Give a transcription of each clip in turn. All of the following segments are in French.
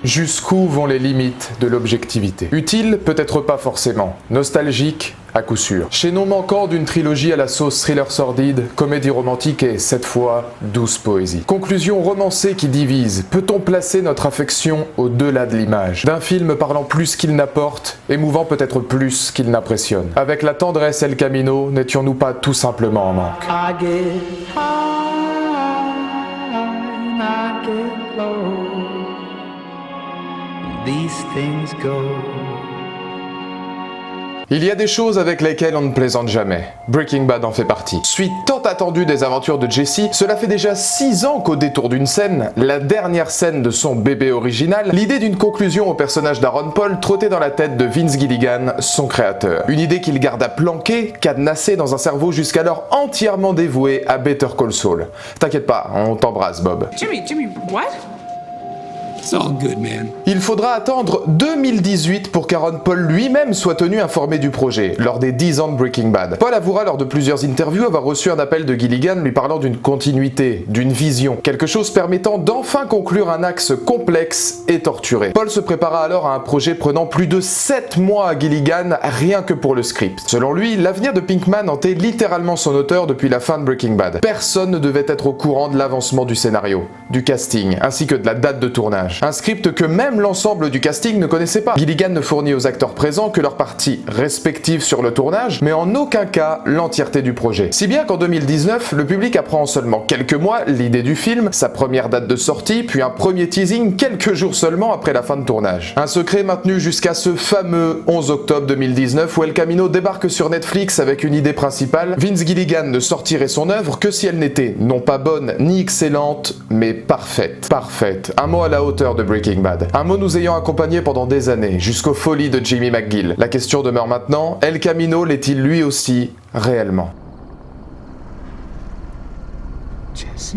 Jusqu'où vont les limites de l'objectivité? Utile, peut-être pas forcément. Nostalgique, à coup sûr. Chaînon manquant d'une trilogie à la sauce thriller sordide, comédie romantique et, cette fois, douce poésie. Conclusion romancée qui divise. Peut-on placer notre affection au-delà de l'image? D'un film parlant plus qu'il n'apporte, émouvant peut-être plus qu'il n'impressionne. Avec la tendresse El Camino, n'étions-nous pas tout simplement en manque? I get high and I get low. These things go. Il y a des choses avec lesquelles on ne plaisante jamais. Breaking Bad en fait partie. Suite tant attendue des aventures de Jesse, cela fait déjà 6 ans qu'au détour d'une scène, la dernière scène de son bébé original, l'idée d'une conclusion au personnage d'Aaron Paul trottait dans la tête de Vince Gilligan, son créateur. Une idée qu'il garda planquée, cadenassée dans un cerveau jusqu'alors entièrement dévoué à Better Call Saul. T'inquiète pas, on t'embrasse, Bob. Jimmy, what? It's all good, man. Il faudra attendre 2018 pour qu'Aaron Paul lui-même soit tenu informé du projet, lors des 10 ans de Breaking Bad. Paul avouera lors de plusieurs interviews avoir reçu un appel de Gilligan lui parlant d'une continuité, d'une vision, quelque chose permettant d'enfin conclure un axe complexe et torturé. Paul se prépara alors à un projet prenant plus de 7 mois à Gilligan, rien que pour le script. Selon lui, l'avenir de Pinkman hantait littéralement son auteur depuis la fin de Breaking Bad. Personne ne devait être au courant de l'avancement du scénario, du casting, ainsi que de la date de tournage. Un script que même l'ensemble du casting ne connaissait pas. Gilligan ne fournit aux acteurs présents que leurs parties respectives sur le tournage, mais en aucun cas l'entièreté du projet. Si bien qu'en 2019, le public apprend en seulement quelques mois l'idée du film, sa première date de sortie, puis un premier teasing quelques jours seulement après la fin de tournage. Un secret maintenu jusqu'à ce fameux 11 octobre 2019 où El Camino débarque sur Netflix avec une idée principale. Vince Gilligan ne sortirait son œuvre que si elle n'était non pas bonne ni excellente, mais parfaite. Parfaite. Un mot à la hauteur de Breaking Bad. Un mot nous ayant accompagnés pendant des années, jusqu'aux folies de Jimmy McGill. La question demeure maintenant, El Camino l'est-il lui aussi réellement? Jesse?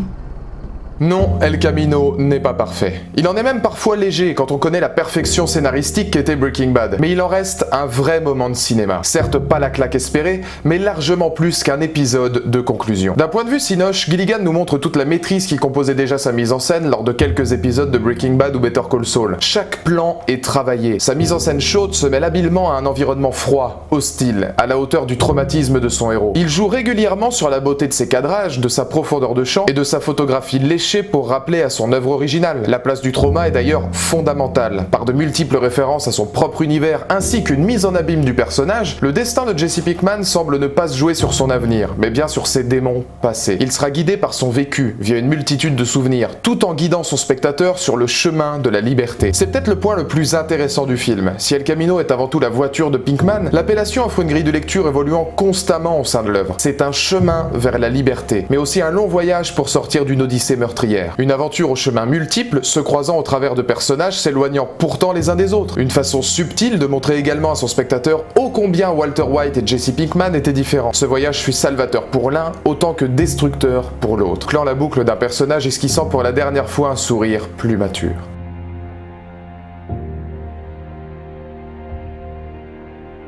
Non, El Camino n'est pas parfait. Il en est même parfois léger quand on connaît la perfection scénaristique qu'était Breaking Bad, mais il en reste un vrai moment de cinéma. Certes pas la claque espérée, mais largement plus qu'un épisode de conclusion. D'un point de vue cinoche, Gilligan nous montre toute la maîtrise qui composait déjà sa mise en scène lors de quelques épisodes de Breaking Bad ou Better Call Saul. Chaque plan est travaillé. Sa mise en scène chaude se mêle habilement à un environnement froid, hostile, à la hauteur du traumatisme de son héros. Il joue régulièrement sur la beauté de ses cadrages, de sa profondeur de champ et de sa photographie léchée pour rappeler à son œuvre originale. La place du trauma est d'ailleurs fondamentale. Par de multiples références à son propre univers ainsi qu'une mise en abîme du personnage, le destin de Jesse Pinkman semble ne pas se jouer sur son avenir, mais bien sur ses démons passés. Il sera guidé par son vécu, via une multitude de souvenirs, tout en guidant son spectateur sur le chemin de la liberté. C'est peut-être le point le plus intéressant du film. Si El Camino est avant tout la voiture de Pinkman, l'appellation offre une grille de lecture évoluant constamment au sein de l'œuvre. C'est un chemin vers la liberté, mais aussi un long voyage pour sortir d'une odyssée meurtrière. Une aventure aux chemins multiples, se croisant au travers de personnages s'éloignant pourtant les uns des autres. Une façon subtile de montrer également à son spectateur ô combien Walter White et Jesse Pinkman étaient différents. Ce voyage fut salvateur pour l'un autant que destructeur pour l'autre, clant la boucle d'un personnage esquissant pour la dernière fois un sourire plus mature.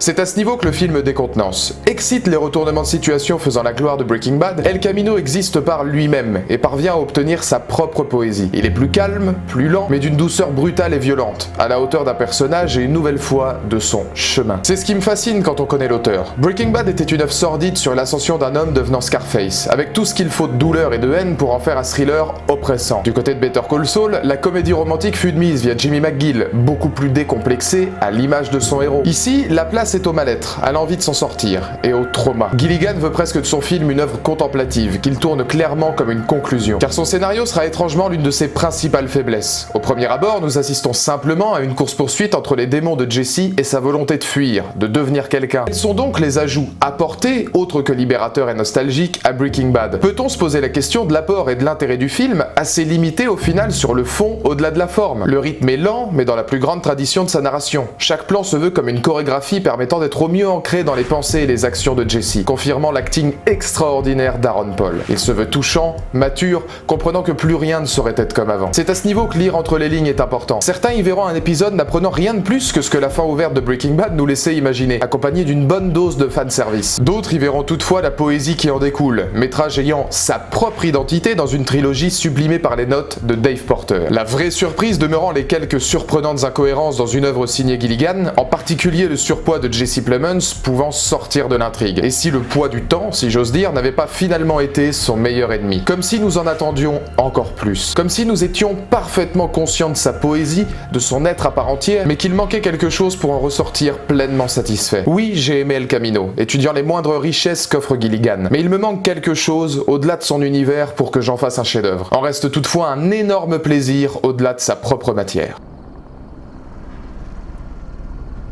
C'est à ce niveau que le film décontenance. Excite les retournements de situation faisant la gloire de Breaking Bad, El Camino existe par lui-même et parvient à obtenir sa propre poésie. Il est plus calme, plus lent, mais d'une douceur brutale et violente, à la hauteur d'un personnage et une nouvelle fois de son chemin. C'est ce qui me fascine quand on connaît l'auteur. Breaking Bad était une œuvre sordide sur l'ascension d'un homme devenant Scarface, avec tout ce qu'il faut de douleur et de haine pour en faire un thriller oppressant. Du côté de Better Call Saul, la comédie romantique fut de mise via Jimmy McGill, beaucoup plus décomplexée à l'image de son héros. Ici, la place est au mal-être, à l'envie de s'en sortir, et au trauma. Gilligan veut presque de son film une œuvre contemplative, qu'il tourne clairement comme une conclusion, car son scénario sera étrangement l'une de ses principales faiblesses. Au premier abord, nous assistons simplement à une course-poursuite entre les démons de Jesse et sa volonté de fuir, de devenir quelqu'un. Quels sont donc les ajouts apportés, autres que libérateurs et nostalgiques, à Breaking Bad? Peut-on se poser la question de l'apport et de l'intérêt du film, assez limité au final sur le fond au-delà de la forme? Le rythme est lent, mais dans la plus grande tradition de sa narration. Chaque plan se veut comme une chorégraphie permettant permettant d'être au mieux ancré dans les pensées et les actions de Jesse, confirmant l'acting extraordinaire d'Aaron Paul. Il se veut touchant, mature, comprenant que plus rien ne saurait être comme avant. C'est à ce niveau que lire entre les lignes est important. Certains y verront un épisode n'apprenant rien de plus que ce que la fin ouverte de Breaking Bad nous laissait imaginer, accompagné d'une bonne dose de fanservice. D'autres y verront toutefois la poésie qui en découle, métrage ayant sa propre identité dans une trilogie sublimée par les notes de Dave Porter. La vraie surprise demeurant les quelques surprenantes incohérences dans une œuvre signée Gilligan, en particulier le surpoids de Jesse Plemons pouvant sortir de l'intrigue. Et si le poids du temps, si j'ose dire, n'avait pas finalement été son meilleur ennemi. Comme si nous en attendions encore plus. Comme si nous étions parfaitement conscients de sa poésie, de son être à part entière, mais qu'il manquait quelque chose pour en ressortir pleinement satisfait. Oui, j'ai aimé El Camino, étudiant les moindres richesses qu'offre Gilligan, mais il me manque quelque chose au-delà de son univers pour que j'en fasse un chef-d'œuvre. En reste toutefois un énorme plaisir au-delà de sa propre matière.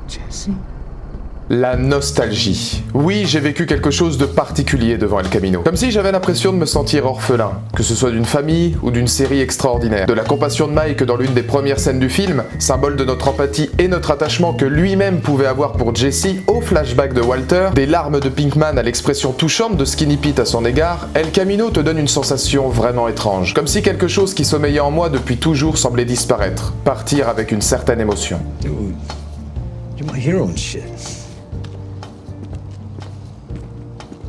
Jesse. La nostalgie. Oui, j'ai vécu quelque chose de particulier devant El Camino. Comme si j'avais l'impression de me sentir orphelin, que ce soit d'une famille ou d'une série extraordinaire. De la compassion de Mike dans l'une des premières scènes du film, symbole de notre empathie et notre attachement que lui-même pouvait avoir pour Jesse, au flashback de Walter, des larmes de Pinkman à l'expression touchante de Skinny Pete à son égard, El Camino te donne une sensation vraiment étrange. Comme si quelque chose qui sommeillait en moi depuis toujours semblait disparaître, partir avec une certaine émotion. Dude, you're my hero and shit.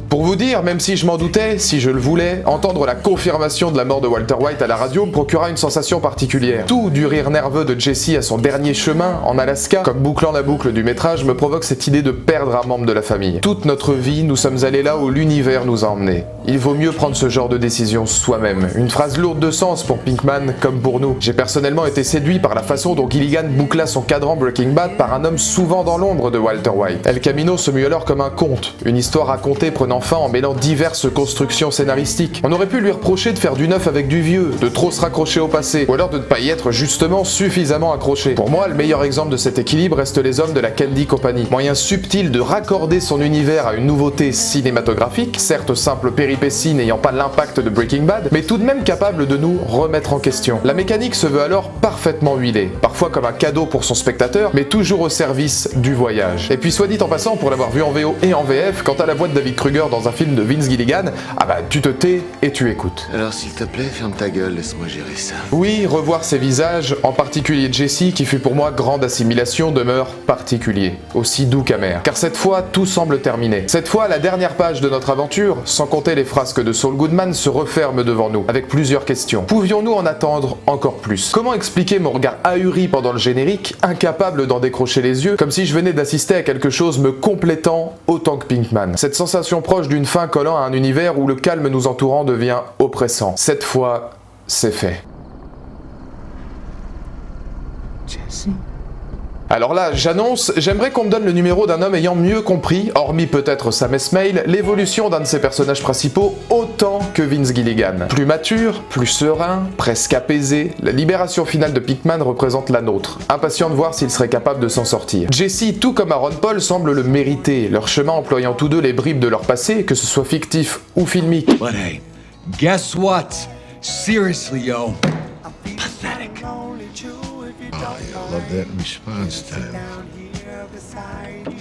Pour vous dire, même si je m'en doutais, si je le voulais, entendre la confirmation de la mort de Walter White à la radio me procura une sensation particulière. Tout du rire nerveux de Jesse à son dernier chemin, en Alaska, comme bouclant la boucle du métrage, me provoque cette idée de perdre un membre de la famille. Toute notre vie, nous sommes allés là où l'univers nous a emmenés. Il vaut mieux prendre ce genre de décision soi-même. Une phrase lourde de sens pour Pinkman comme pour nous. J'ai personnellement été séduit par la façon dont Gilligan boucla son cadran Breaking Bad par un homme souvent dans l'ombre de Walter White. El Camino se mue alors comme un conte, une histoire racontée prenant fin en mêlant diverses constructions scénaristiques. On aurait pu lui reprocher de faire du neuf avec du vieux, de trop se raccrocher au passé, ou alors de ne pas y être justement suffisamment accroché. Pour moi, le meilleur exemple de cet équilibre reste Les Hommes de la Candy Company. Moyen subtil de raccorder son univers à une nouveauté cinématographique, certes simple péripétie n'ayant pas l'impact de Breaking Bad, mais tout de même capable de nous remettre en question. La mécanique se veut alors parfaitement huilée, parfois comme un cadeau pour son spectateur, mais toujours au service du voyage. Et puis soit dit en passant, pour l'avoir vu en VO et en VF, quant à la voix de David Kruger dans un film de Vince Gilligan, ah bah tu te tais et tu écoutes. Alors s'il te plaît, ferme ta gueule, laisse-moi gérer ça. Oui, revoir ces visages, en particulier Jesse, qui fut pour moi grande assimilation, demeure particulier, aussi doux qu'amer. Car cette fois, tout semble terminé. Cette fois, la dernière page de notre aventure, sans compter les frasques de Saul Goodman, se referme devant nous, avec plusieurs questions. Pouvions-nous en attendre encore plus? Comment expliquer mon regard ahuri pendant le générique, incapable d'en décrocher les yeux, comme si je venais d'assister à quelque chose me complétant autant que Pinkman? Cette sensation proche d'une fin collant à un univers où le calme nous entourant devient oppressant. Cette fois, c'est fait. Jesse. Alors là, j'annonce, j'aimerais qu'on me donne le numéro d'un homme ayant mieux compris, hormis peut-être Sam Esmail, l'évolution d'un de ses personnages principaux autant que Vince Gilligan. Plus mature, plus serein, presque apaisé, la libération finale de Pinkman représente la nôtre. Impatient de voir s'il serait capable de s'en sortir. Jesse, tout comme Aaron Paul, semble le mériter, leur chemin employant tous deux les bribes de leur passé, que ce soit fictif ou filmique. But hey, guess what? Seriously, yo. Pathetic. I love that response time.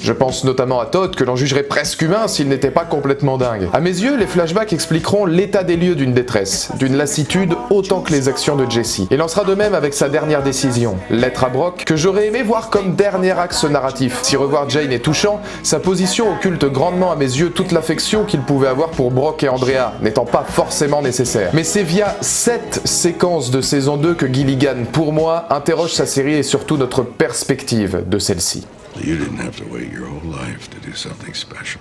Je pense notamment à Todd, que l'on jugerait presque humain s'il n'était pas complètement dingue. À mes yeux, les flashbacks expliqueront l'état des lieux d'une détresse, d'une lassitude autant que les actions de Jesse. Il en sera de même avec sa dernière décision, lettre à Brock, que j'aurais aimé voir comme dernier axe narratif. Si revoir Jane est touchant, sa position occulte grandement à mes yeux toute l'affection qu'il pouvait avoir pour Brock et Andrea, n'étant pas forcément nécessaire. Mais c'est via cette séquence de saison 2 que Gilligan, pour moi, interroge sa série et surtout notre perspective de celle-ci. You didn't have to wait your whole life to do something special.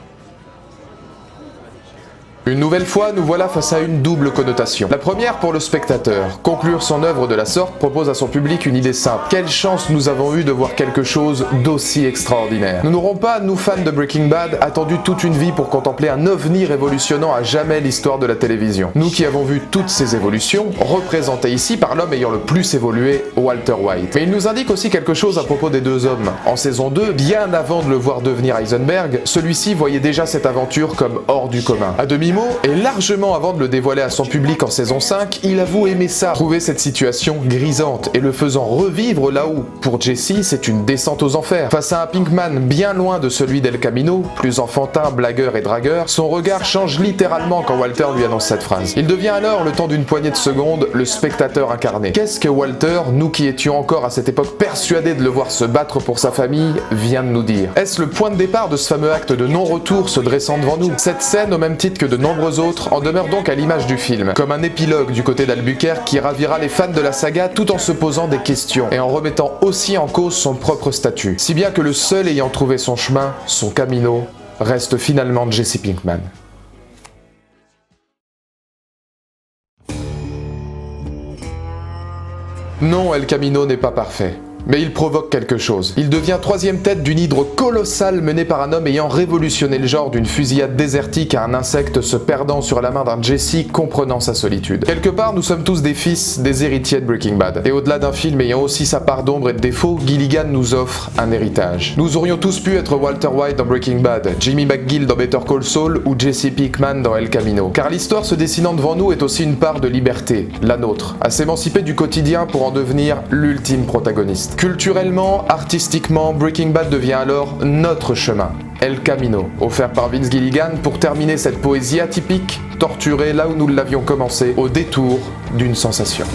Une nouvelle fois, nous voilà face à une double connotation. La première pour le spectateur. Conclure son œuvre de la sorte propose à son public une idée simple. Quelle chance nous avons eu de voir quelque chose d'aussi extraordinaire. Nous n'aurons pas, nous fans de Breaking Bad, attendu toute une vie pour contempler un ovni révolutionnant à jamais l'histoire de la télévision. Nous qui avons vu toutes ces évolutions, représentées ici par l'homme ayant le plus évolué, Walter White. Mais il nous indique aussi quelque chose à propos des deux hommes. En saison 2, bien avant de le voir devenir Heisenberg, celui-ci voyait déjà cette aventure comme hors du commun. À demi jumeaux, et largement avant de le dévoiler à son public en saison 5, il avoue aimer ça, trouver cette situation grisante, et le faisant revivre là où, pour Jesse, c'est une descente aux enfers. Face à un Pinkman bien loin de celui d'El Camino, plus enfantin, blagueur et dragueur, son regard change littéralement quand Walter lui annonce cette phrase. Il devient alors, le temps d'une poignée de secondes, le spectateur incarné. Qu'est-ce que Walter, nous qui étions encore à cette époque persuadés de le voir se battre pour sa famille, vient de nous dire? Est-ce le point de départ de ce fameux acte de non-retour se dressant devant nous? Cette scène, au même titre que de nombreux autres, en demeure donc à l'image du film, comme un épilogue du côté d'Albuquerque qui ravira les fans de la saga tout en se posant des questions et en remettant aussi en cause son propre statut. Si bien que le seul ayant trouvé son chemin, son camino, reste finalement Jesse Pinkman. Non, El Camino n'est pas parfait. Mais il provoque quelque chose. Il devient troisième tête d'une hydre colossale menée par un homme ayant révolutionné le genre d'une fusillade désertique à un insecte se perdant sur la main d'un Jesse comprenant sa solitude. Quelque part, nous sommes tous des fils, des héritiers de Breaking Bad. Et au-delà d'un film ayant aussi sa part d'ombre et de défauts, Gilligan nous offre un héritage. Nous aurions tous pu être Walter White dans Breaking Bad, Jimmy McGill dans Better Call Saul ou Jesse Pinkman dans El Camino. Car l'histoire se dessinant devant nous est aussi une part de liberté, la nôtre, à s'émanciper du quotidien pour en devenir l'ultime protagoniste. Culturellement, artistiquement, Breaking Bad devient alors notre chemin, El Camino, offert par Vince Gilligan pour terminer cette poésie atypique, torturée là où nous l'avions commencé, au détour d'une sensation.